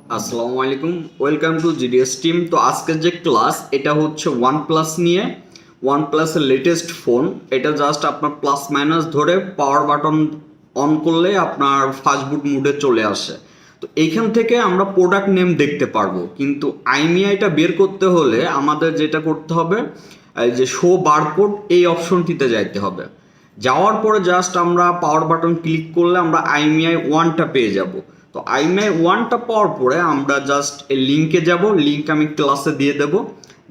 আসসালামু আলাইকুম, welcome to GDS team. তো আজকের যে ক্লাস এটা হচ্ছে ওয়ানপ্লাস নিয়ে। ওয়ানপ্লাসের লেটেস্ট ফোন এটা। জাস্ট আপনার প্লাস মাইনাস ধরে পাওয়ার বাটন অন করলে আপনার ফাস্টবুট মুডে চলে আসে। তো এইখান থেকে আমরা প্রোডাক্ট নেম দেখতে পারবো, কিন্তু আইমিআইটা বের করতে হলে আমাদের যেটা করতে হবে, এই যে শো বারকোড এই অপশনটিতে যাইতে হবে। যাওয়ার পরে জাস্ট আমরা পাওয়ার বাটন ক্লিক করলে আমরা আইমিআই ওয়ানটা পেয়ে যাব। তো আইমিআই ওয়ানটা পাওয়ার পরে আমরা জাস্ট এই লিঙ্কে যাব, লিঙ্ক আমি ক্লাসে দিয়ে দেব।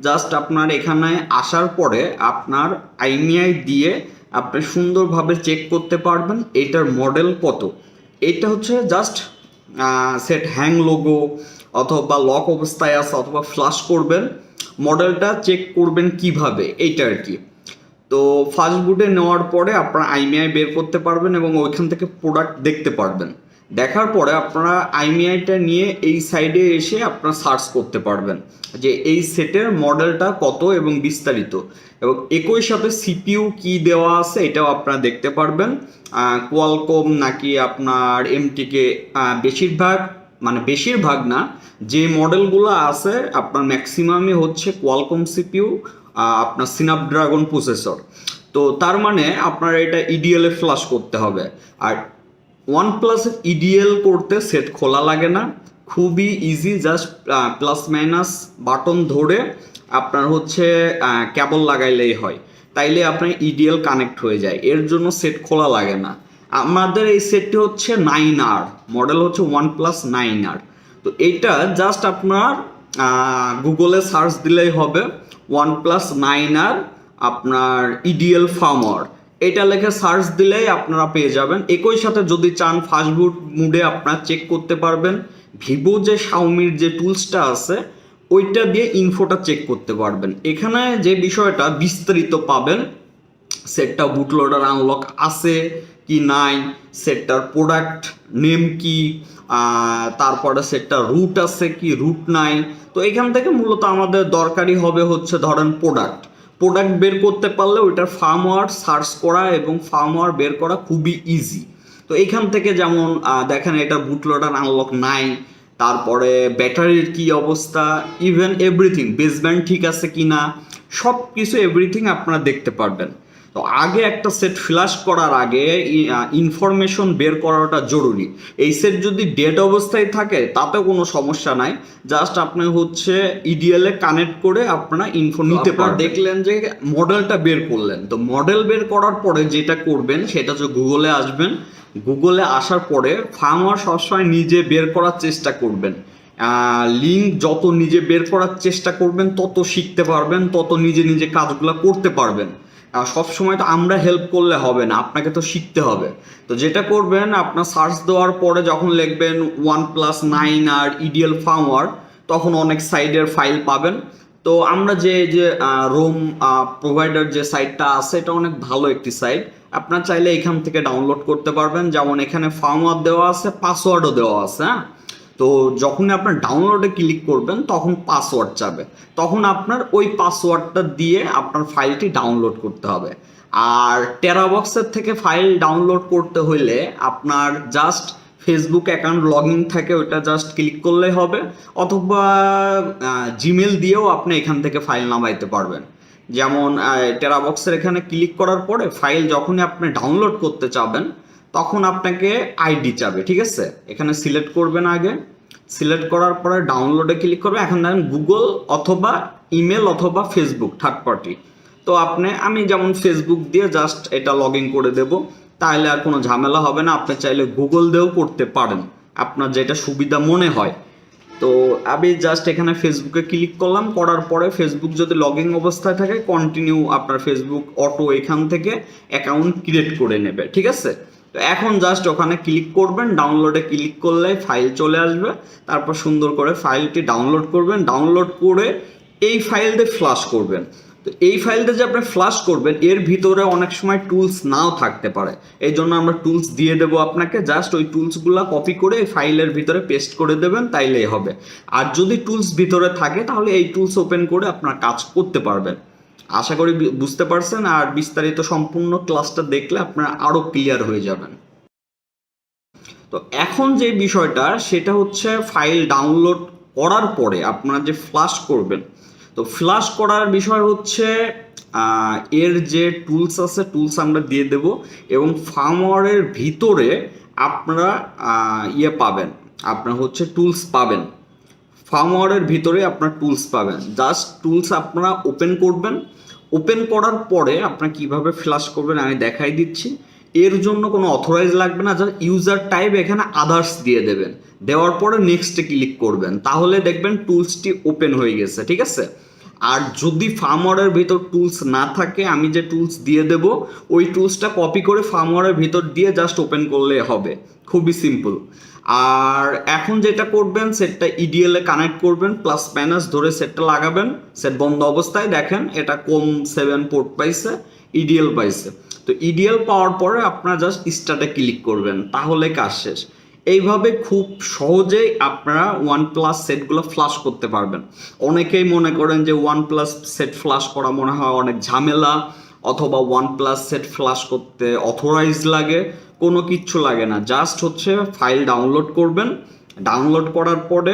জাস্ট আপনার এখানে আসার পরে আপনার আইমিআই দিয়ে আপনি সুন্দরভাবে চেক করতে পারবেন এটার মডেল কত। এটা হচ্ছে জাস্ট সেট হ্যাং লোগো অথবা লক অবস্থায় আছে অথবা ফ্লাশ করবেন, মডেলটা চেক করবেন কিভাবে এইটা আর কি। তো ফার্স্ট বুটে নেওয়ার পরে আপনারা আইমিআই বের করতে পারবেন এবং ওইখান থেকে প্রোডাক্ট দেখতে পারবেন। দেখার পরে আপনারা আইমিআইটা নিয়ে এই সাইডে এসে আপনারা সার্চ করতে পারবেন যে এই সেটের মডেলটা কত এবং বিস্তারিত, এবং একই সাথে সিপিইউ কি দেওয়া আছে এটাও আপনারা দেখতে পারবেন। কোয়ালকম নাকি আপনার এমটিকে, বেশিরভাগ না, যে মডেলগুলো আছে আপনার ম্যাক্সিমামই হচ্ছে কোয়ালকম সিপিইউ, আপনার স্ন্যাপড্রাগন প্রসেসর। তো তার মানে আপনার এটা ইডিএলে ফ্লাশ করতে হবে। আর ওয়ানপ্লাসের ইডিএল করতে সেট খোলা লাগে না, খুবই easy. Just plus minus button ধরে আপনার হচ্ছে কেবল লাগাইলেই হয়, তাইলে আপনার ইডিএল কানেক্ট হয়ে যায়। এর জন্য সেট খোলা লাগে না। আমাদের এই সেটটি হচ্ছে 9R, মডেল হচ্ছে ওয়ানপ্লাস 9R। তো এইটা জাস্ট আপনার গুগলে সার্চ দিলেই হবে ওয়ানপ্লাস 9R আপনার ইডিএল ফার্মওয়্যার, এটা লেখে সার্চ দিলেই আপনারা পেয়ে যাবেন। একই সাথে যদি চান ফাস্টবুট মুডে আপনারা চেক করতে পারবেন। ভিভো যে শাওমির যে টুলসটা আছে ওইটা দিয়ে ইনফোটা চেক করতে পারবেন। এখানে যে বিষয়টা বিস্তারিত পাবেন, সেটটা বুটলোডার আনলক আছে কি নাই, সেটটার প্রোডাক্ট নেম কি, তারপরে সেটটা রুট আছে কি রুট নাই। তো এখান থেকে মূলত আমাদের দরকারি হবে হচ্ছে ধরেন প্রোডাক্ট বের করতে পারলে ওইটার ফার্মওয়্যার সার্চ করা এবং ফার্মওয়্যার বের করা খুবই ইজি। তো এইখান থেকে যেমন দেখেন এটা বুটলোডার আনলক নাই, তারপরে ব্যাটারির কি অবস্থা, ইভেন এভরিথিং, বেসব্যান্ড ঠিক আছে কি না, সব কিছু এভরিথিং আপনারা দেখতে পারবেন। তো আগে একটা সেট ফ্ল্যাশ করার আগে ইনফরমেশন বের করাটা জরুরি। এই সেট যদি ডেড অবস্থায় থাকে তাতে কোনো সমস্যা নাই, জাস্ট আপনি হচ্ছে ইডিএলে কানেক্ট করে আপনারা ইনফো নিতে পারবেন। দেখলেন যে মডেলটা বের করলেন, তো মডেল বের করার পরে যেটা করবেন সেটা হচ্ছে গুগলে আসবেন। গুগলে আসার পরে ফার্মওয়্যার সবসময় নিজে বের করার চেষ্টা করবেন। লিঙ্ক যত নিজে বের করার চেষ্টা করবেন তত শিখতে পারবেন, তত নিজে নিজে কাজগুলো করতে পারবেন। সব সময় তো আমরা হেল্প করলে হবে না, আপনাকে তো শিখতে হবে। তো যেটা করবেন, আপনার সার্চ দেওয়ার পরে যখন লিখবেন OnePlus 9R ইডিএল ফার্মওয়্যার, তখন অনেক সাইডের ফাইল পাবেন। তো আমরা যে যে রোম প্রোভাইডার যে সাইটটা আছে এটা অনেক ভালো একটি সাইট, আপনার চাইলে এখান থেকে ডাউনলোড করতে পারবেন। যেমন এখানে ফার্মওয়্যার দেওয়া আছে, পাসওয়ার্ডও দেওয়া আছে। হ্যাঁ, তো যখনই আপনার ডাউনলোডে ক্লিক করবেন তখন পাসওয়ার্ড চাবে, তখন আপনার ওই পাসওয়ার্ডটা দিয়ে আপনার ফাইলটি ডাউনলোড করতে হবে। আর টেরাবক্সের থেকে ফাইল ডাউনলোড করতে হইলে আপনার just Facebook account log in থাকে, ওইটা জাস্ট ক্লিক করলেই হবে, অথবা জিমেল দিয়েও আপনি এখান থেকে ফাইল নামাইতে পারবেন। যেমন টেরাবক্সের এখানে ক্লিক করার পরে ফাইল যখনই আপনি ডাউনলোড করতে চাবেন তখন আপনাকে আইডি চাবে, ঠিক আছে। এখানে সিলেক্ট করবেন, আগে সিলেক্ট করার পরে ডাউনলোডে ক্লিক করবেন। এখন দেখেন গুগল অথবা ইমেল অথবা ফেসবুক থার্ড পার্টি। তো আমি যেমন ফেসবুক দিয়ে জাস্ট এটা লগ ইন করে দেব, তাহলে আর কোনো ঝামেলা হবে না। আপনি চাইলে গুগল দিয়েও করতে পারেন, আপনার যেটা সুবিধা মনে হয়। তো আমি জাস্ট এখানে ফেসবুকে ক্লিক করলাম, করার পরে ফেসবুক যদি লগ ইন অবস্থায় থাকে কন্টিনিউ, আপনার ফেসবুক অটো এখান থেকে অ্যাকাউন্ট ক্রিয়েট করে নেবে, ঠিক আছে। তো এখন জাস্ট ওখানে ক্লিক করবেন, ডাউনলোডে ক্লিক করলে ফাইল চলে আসবে। তারপর সুন্দর করে ফাইলটি ডাউনলোড করবেন, ডাউনলোড করে এই ফাইল দিয়ে ফ্লাশ করবেন। তো এই ফাইলটা যে আপনি ফ্লাশ করবেন এর ভিতরে অনেক সময় টুলস নাও থাকতে পারে, এই জন্য আমরা টুলস দিয়ে দেবো আপনাকে। জাস্ট ওই টুলসগুলো কপি করে এই ফাইলের ভিতরে পেস্ট করে দেবেন, তাইলেই হবে। আর যদি টুলস ভিতরে থাকে তাহলে এই টুলস ওপেন করে আপনার কাজ করতে পারবেন। আশা করি বুঝতে পারছেন, আর বিস্তারিত সম্পূর্ণ ক্লাসটা দেখলে আপনারা আরও ক্লিয়ার হয়ে যাবেন। তো এখন যে বিষয়টা সেটা হচ্ছে ফাইল ডাউনলোড করার পরে আপনারা যে ফ্লাশ করবেন, তো ফ্লাশ করার বিষয় হচ্ছে এর যে টুলস আছে টুলস আমরা দিয়ে দেব, এবং ফার্মওয়্যারের ভিতরে আপনারা পাবেন, আপনার হচ্ছে টুলস পাবেন। ফার্মওয়্যারের ভিতরে আপনার টুলস পাবেন, জাস্ট টুলস আপনারা ওপেন করবেন। ওপেন করার পরে আপনারা কিভাবে ফ্লাশ করবেন আমি দেখাই দিচ্ছি। এর জন্য কোনো অথরাইজ লাগবে না, জাস্ট ইউজার টাইপ এখানে আদার্স দিয়ে দেবেন, দেওয়ার পরে নেক্সটে ক্লিক করবেন, তাহলে দেখবেন টুলসটি ওপেন হয়ে গেছে, ঠিক আছে। আর যদি ফার্মওয়্যারের ভিতর টুলস না থাকে, আমি যে টুলস দিয়ে দেব ওই টুলসটা কপি করে ফার্মওয়্যারের ভিতর দিয়ে জাস্ট ওপেন করলে হবে, খুবই সিম্পল। আর এখন যেটা করবেন সেটটা ইডিএল এ কানেক্ট করবেন, প্লাস মাইনাস ধরে সেটটা লাগাবেন। সেট বন্ধ অবস্থায় দেখেন এটা কম 7 পোর্ট পাইছে, ইডিএল পাইছে। তো ইডিএল পাওয়ার পরে আপনারা জাস্ট স্টার্টে ক্লিক করবেন, তাহলে কাজ শেষ। এইভাবে খুব সহজেই আপনারা OnePlus সেটগুলো ফ্লাশ করতে পারবেন। অনেকেই মনে করেন যে OnePlus সেট ফ্লাশ করা মনে হয় অনেক ঝামেলা, অথবা OnePlus সেট ফ্লাশ করতে অথরাইজ লাগে। কোনো কিচ্ছু লাগে না, জাস্ট হচ্ছে ফাইল ডাউনলোড করবেন। ডাউনলোড করার পরে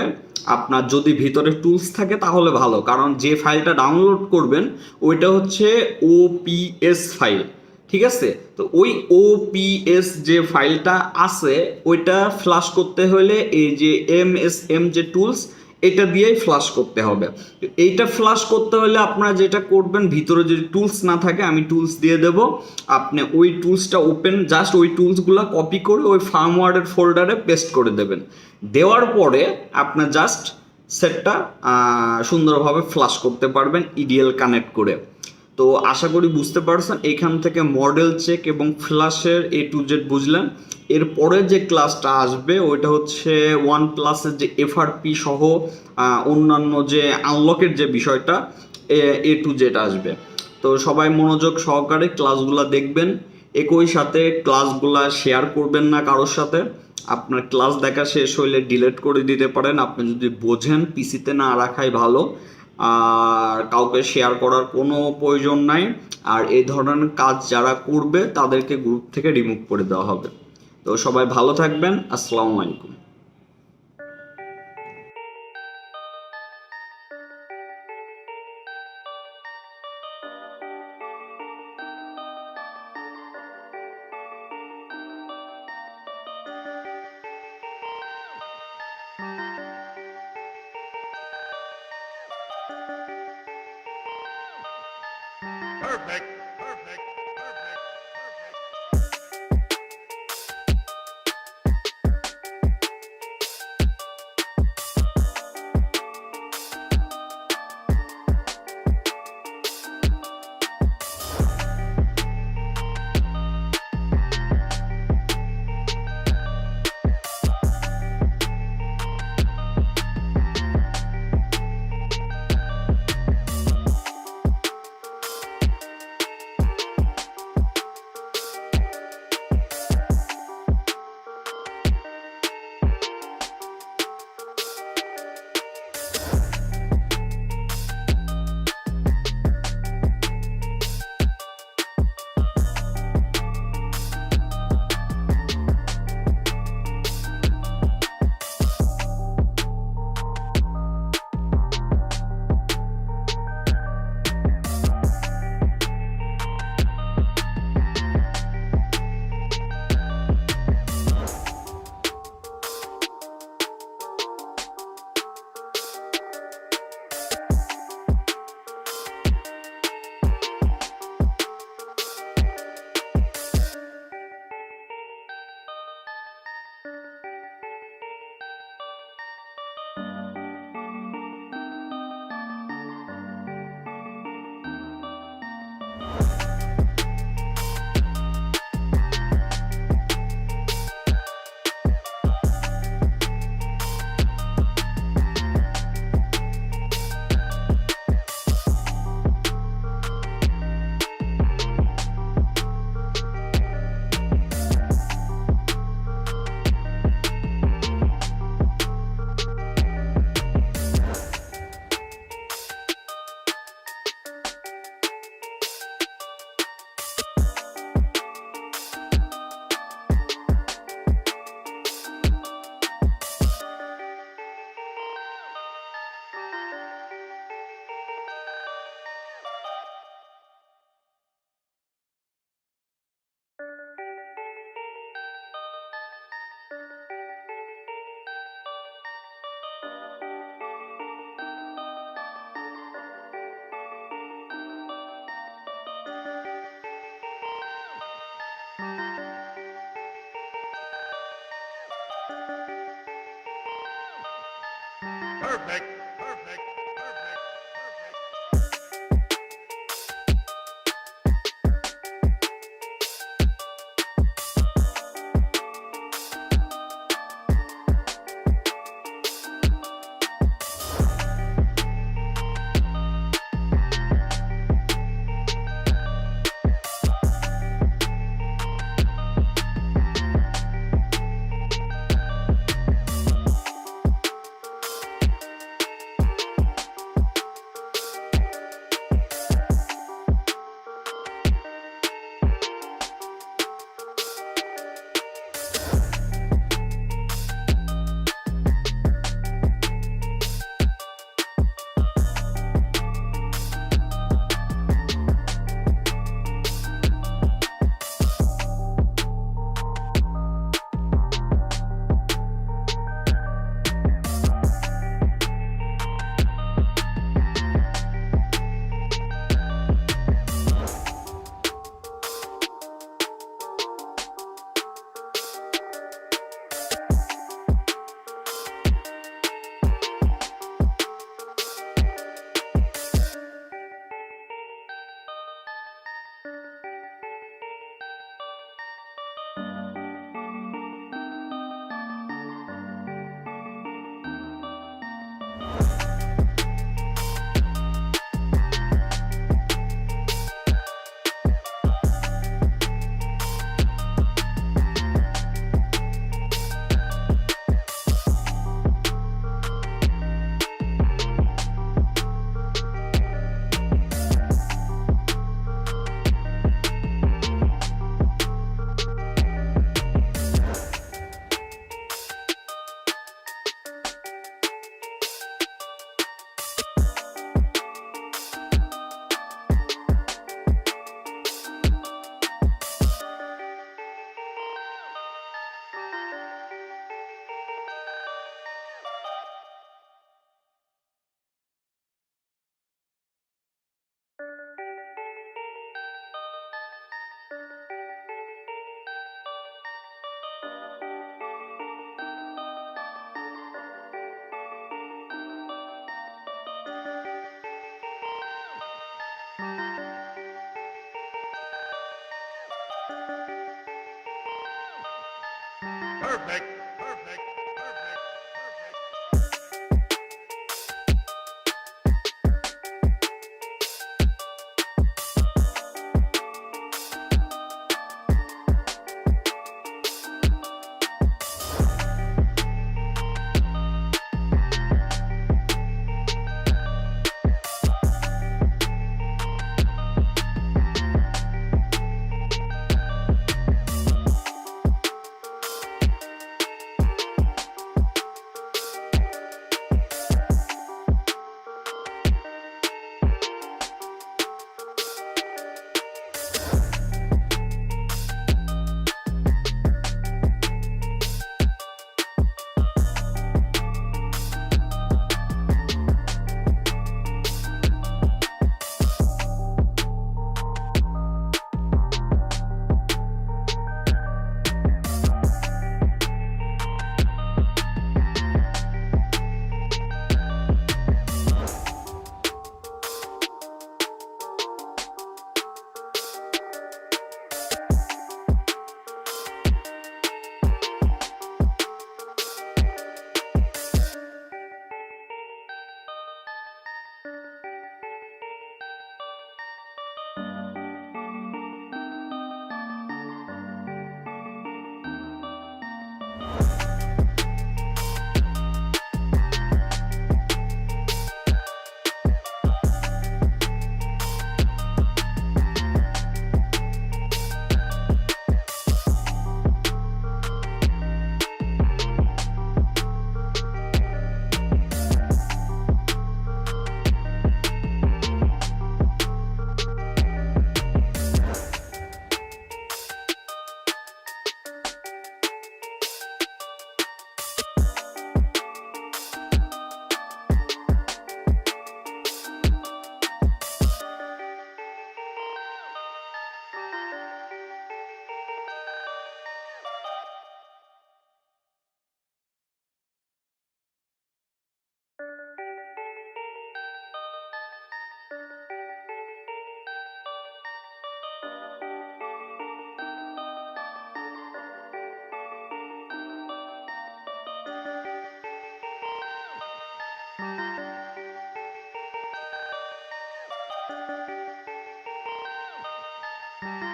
আপনার যদি ভিতরে টুলস থাকে তাহলে ভালো, কারণ যে ফাইলটা ডাউনলোড করবেন ওইটা হচ্ছে ওপিএস ফাইল, ঠিক আছে। তো ওই ওপিএস যে ফাইলটা আছে ওইটা ফ্লাশ করতে হলে এই যে এমএসএম যে টুলস এটা দিয়েই ফ্লাশ করতে হবে। এইটা ফ্লাশ করতে হলে আপনারা যেটা করবেন, ভিতরে যদি টুলস না থাকে আমি টুলস দিয়ে দেব, আপনি ওই টুলসটা ওপেন জাস্ট ওই টুলসগুলো কপি করে ওই ফার্মওয়্যারের ফোল্ডারে পেস্ট করে দেবেন। দেওয়ার পরে আপনার জাস্ট সেটটা সুন্দরভাবে ফ্লাশ করতে পারবেন ইডিএল কানেক্ট করে। তো আশা করি বুঝতে পারছেন, এইখান থেকে মডেল চেক এবং ফ্ল্যাশের A to Z বুঝলেন। এরপরে যে ক্লাসটা আসবে ওইটা হচ্ছে OnePlus-এর যে এফআরপি সহ অন্যান্য যে আনলকের যে বিষয়টা A to Z আসবে। তো সবাই মনোযোগ সহকারে ক্লাসগুলো দেখবেন, একই সাথে ক্লাসগুলো শেয়ার করবেন না কারোর সাথে। আপনার ক্লাস দেখা শেষ হইলে ডিলিট করে দিতে পারেন, আপনি যদি বোঝেন পিসিতে না রাখাই ভালো। আর কাউকে শেয়ার করার কোনো প্রয়োজন নাই। আর এই ধরনের কাজ যারা করবে তাদেরকে গ্রুপ থেকে রিমুভ করে দেওয়া হবে। তো সবাই ভালো থাকবেন, আসসালামু আলাইকুম। Perfect. Perfect. Perfect. Perfect. Perfect. Perfect. Perfect. Perfect. Perfect. Perfect.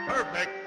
Perfect.